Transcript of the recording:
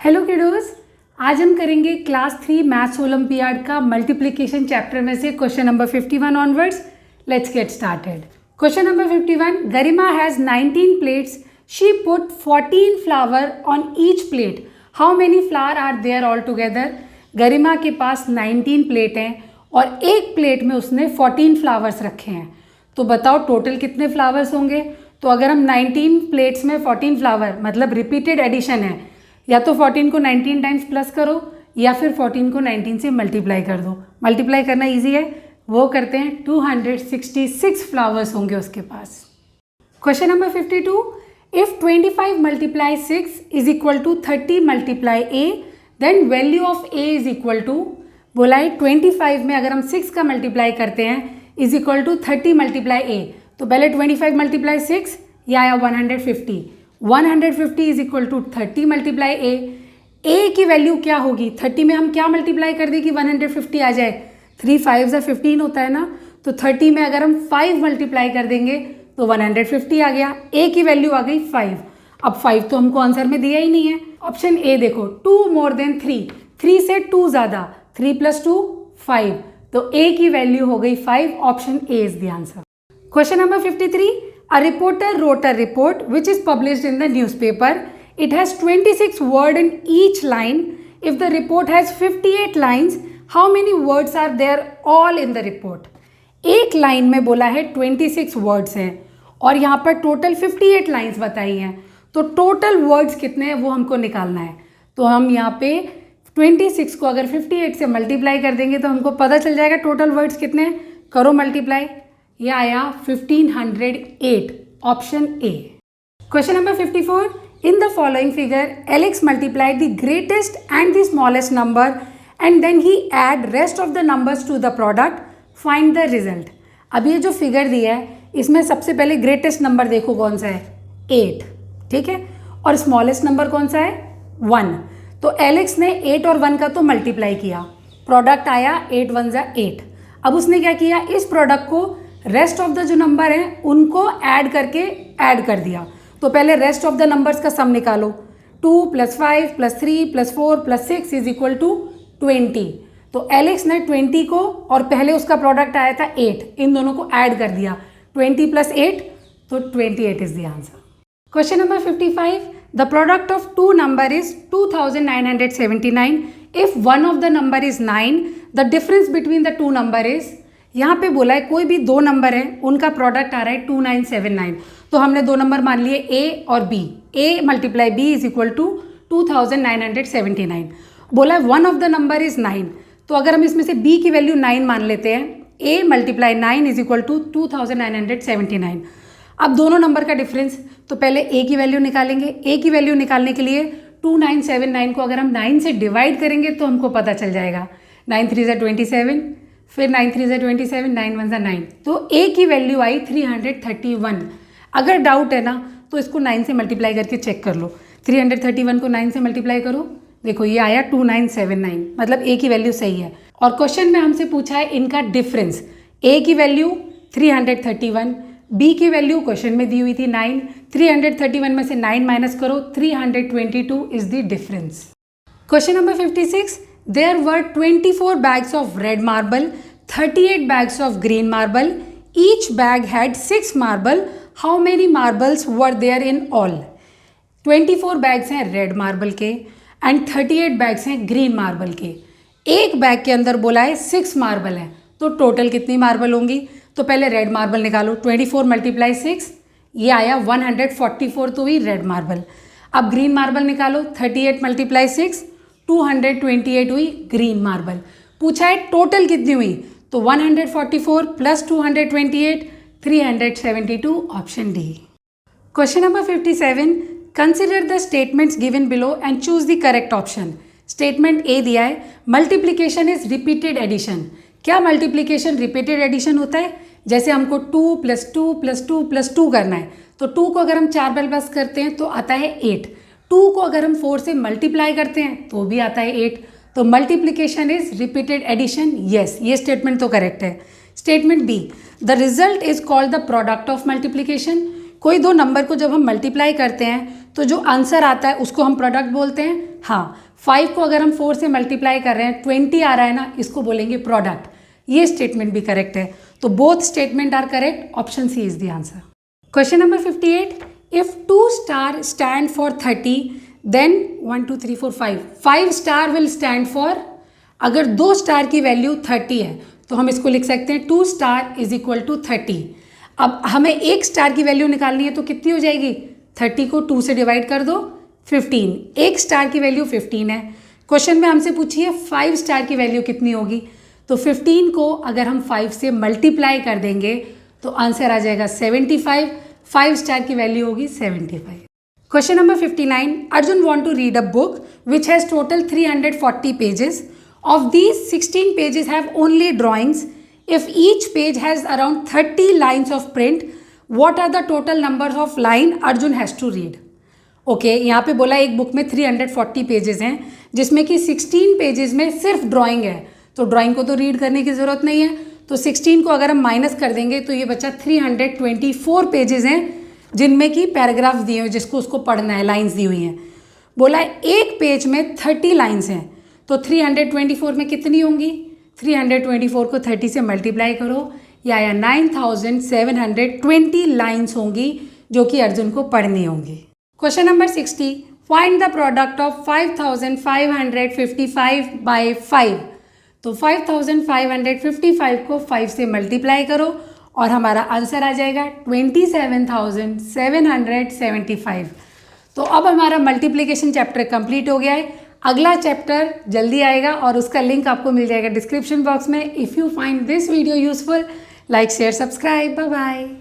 Hello किडोज, आज हम करेंगे क्लास 3 मैथ्स ओलंपियाड का मल्टीप्लिकेशन चैप्टर में से question number 51 onwards. Let's get started. Question number 51. Garima has 19 plates. She put 14 flower on each plate. How many flower are there all together. Garima के पास 19 plate हैं और एक प्लेट में उसने 14 फ्लावर्स रखे हैं. तो बताओ टोटल कितने फ्लावर्स होंगे. तो अगर हम 19 प्लेट्स में 14 फ्लावर मतलब रिपीटेड एडिशन है, या तो 14 को 19 टाइम्स प्लस करो या फिर 14 को 19 से मल्टीप्लाई कर दो. मल्टीप्लाई करना इजी है, वो करते हैं. 266 फ्लावर्स होंगे उसके पास. Question number 52. If 25 multiply 6 is equal to 30 multiply a, then value of a is equal to. बोला है 25 में अगर हम 6 का मल्टीप्लाई करते हैं इज इक्वल टू 30 मल्टीप्लाई ए. तो पहले 25 मल्टीप्लाई 6, ये आया 150. 150 इज इक्वल टू 30 मल्टीप्लाई ए. ए की वैल्यू क्या होगी. 30 में हम क्या मल्टीप्लाई कर दें कि 150 आ जाए. 3 5 15 होता है ना. तो 30 में अगर हम 5 मल्टीप्लाई कर देंगे तो 150 आ गया. ए की वैल्यू आ गई 5. अब 5 तो हमको आंसर में दिया ही नहीं है. ऑप्शन ए देखो, 2 मोर देन 3. 3 से 2 ज़्यादा, 3 + 2 5. तो ए की वैल्यू हो गई 5. Option A is the answer. Question number 53. A reporter wrote a report which is published in the newspaper. It has 26 words in each line. If the report has 58 lines, how many words are there all in the report? एक line में बोला है 26 words हैं और यहाँ पर total 58 lines बताई हैं. तो टोटल वर्ड्स कितने हैं वो हमको निकालना है. तो हम यहाँ पे 26 को अगर 58 से मल्टीप्लाई कर देंगे तो हमको पता चल जाएगा टोटल वर्ड्स कितने हैं. करो मल्टीप्लाई. ये आया 1508. Option A. Question number 54. In the following figure Alex multiplied the greatest and the smallest number and then he add rest of the numbers to the product. Find the result. अब ये जो figure दिया है इसमें सबसे पहले greatest number देखो कौन सा है, 8. ठीक है. और स्मॉलेस्ट नंबर कौन सा है, 1. तो एलेक्स ने 8 और 1 का तो मल्टीप्लाई किया, प्रोडक्ट आया 8 1 = 8. अब उसने क्या किया, इस प्रोडक्ट को रेस्ट ऑफ द जो नंबर हैं उनको ऐड करके ऐड कर दिया. तो पहले रेस्ट ऑफ द नंबर्स का सम निकालो. 2 + 5 + 3 + 4 + 6 इज इक्वल टू 20. तो एलेक्स ने 20 को और पहले उसका प्रोडक्ट आया था 8, इन दोनों को ऐड कर दिया. 20 + 8 तो 28 is the answer. Question number 55. The product of two number is 2979. If one of the number is 9, the difference between the two number is. यहाँ पे बोला है कोई भी दो नंबर हैं उनका प्रोडक्ट आ रहा है 2979. तो हमने दो नंबर मान लिए ए और B. A multiply B is equal to 2979. बोला है one of the number is 9. तो अगर हम इसमें से बी की वैल्यू 9 मान लेते हैं, A multiply 9 is equal to 2979. अब दोनों नंबर का डिफरेंस, तो पहले ए की वैल्यू निकालेंगे. ए की वैल्यू निकालने के लिए 2979 को अगर हम 9 से डिवाइड करेंगे तो हमको पता चल जाएगा. 9 3 = 27, फिर 9 3 = 27, 9 1 = 9. तो ए की वैल्यू आई 331. अगर डाउट है ना तो इसको 9 से मल्टीप्लाई करके चेक कर लो. 331 को 9 से मल्टीप्लाई करो, देखो ये आया 2979. मतलब ए की वैल्यू सही है. और क्वेश्चन में हमसे पूछा है इनका डिफरेंस. ए की वैल्यू 331, बी की वैल्यू क्वेश्चन में दी हुई थी 9. 331 में से 9 माइनस करो, 322 is the difference. Question number 56. There were 24 bags of red marble, 38 bags of green marble. Each bag had 6 marble. How many marbles were there in all? 24 bags हैं red marble के and 38 bags हैं green marble के. एक bag के अंदर बोला है 6 marble हैं. तो टोटल कितनी मार्बल होंगी. तो पहले रेड मार्बल निकालो. 24 × 6, ये आया 144. तो हुई रेड मार्बल. अब ग्रीन मार्बल निकालो. 38 × 6, 228 हुई ग्रीन मार्बल. पूछा है टोटल कितनी हुई, तो 144 + 228 372. Option D. Question number 57. Consider the statements given below and choose the correct option. Statement A दिया है मल्टीप्लिकेशन इज रिपीटेड एडिशन. क्या मल्टीप्लिकेशन रिपीटेड एडिशन होता है. जैसे हमको 2 + 2 + 2 + 2 करना है, तो 2 को अगर हम 4 बार प्लस करते हैं तो आता है 8. 2 को अगर हम 4 से मल्टीप्लाई करते हैं तो भी आता है 8. तो multiplication is repeated addition. Yes, ये स्टेटमेंट तो करेक्ट है. Statement B. The result is called the product of multiplication. कोई दो नंबर को जब हम मल्टीप्लाई करते हैं तो जो आंसर आता है उसको हम प्रोडक्ट बोलते हैं। हाँ, 5 को अगर हम 4 से मल्टीप्लाई कर रहे हैं 20 आ रहा है ना, इसको बोलेंगे प्रोडक्ट। ये स्टेटमेंट भी करेक्ट है, तो both statement are correct, option C is the answer. Question number 58, if 2 star stand for 30 then 1 2 3 4 5 star will stand for, अगर 2 स्टार की वैल्यू 30 है तो हम इसको लिख सकते हैं 2 स्टार इज इक्वल टू 30। अब हमें 1 स्टार की वैल्यू निकालनी है तो कितनी हो जाएगी, 30 को 2 से डिवाइड कर दो, 15। 1 स्टार की वैल्यू 15 है। क्वेश्चन में हमसे पूछी है 5 स्टार की वैल्यू कितनी होगी, तो 15 को अगर हम 5 से मल्टीप्लाई कर देंगे तो आंसर आ जाएगा 75। 5 स्टार की वैल्यू होगी 75। Question number 59, Arjun want to read a book which has total 340 pages. Of these 16 pages have only drawings. If each page has around 30 lines of print, what are the total numbers of line Arjun has to read? Okay, यहाँ पे बोला एक book में 340 pages हैं जिसमें कि 16 pages में सिर्फ ड्राइंग है, तो ड्राइंग को तो रीड करने की ज़रूरत नहीं है, तो 16 को अगर हम माइनस कर देंगे तो ये बचा 324 पेजेस हैं जिनमें कि पैराग्राफ्स दिए हुए जिसको उसको पढ़ना है, लाइन्स दी हुई हैं। बोला एक पेज में 30 लाइन्स हैं, तो 324 में कितनी होंगी, 324 को 30 से मल्टीप्लाई करो, या 9720 लाइन्स होंगी जो कि अर्जुन को पढ़नी होंगी। Question number 60, find the product of 5555 by 5। तो 5555 को 5 से मल्टीप्लाई करो और हमारा आंसर आ जाएगा 27,775। तो अब हमारा मल्टीप्लिकेशन चैप्टर कंप्लीट हो गया है। अगला चैप्टर जल्दी आएगा और उसका लिंक आपको मिल जाएगा डिस्क्रिप्शन बॉक्स में। If you find this video useful, like share subscribe, bye bye.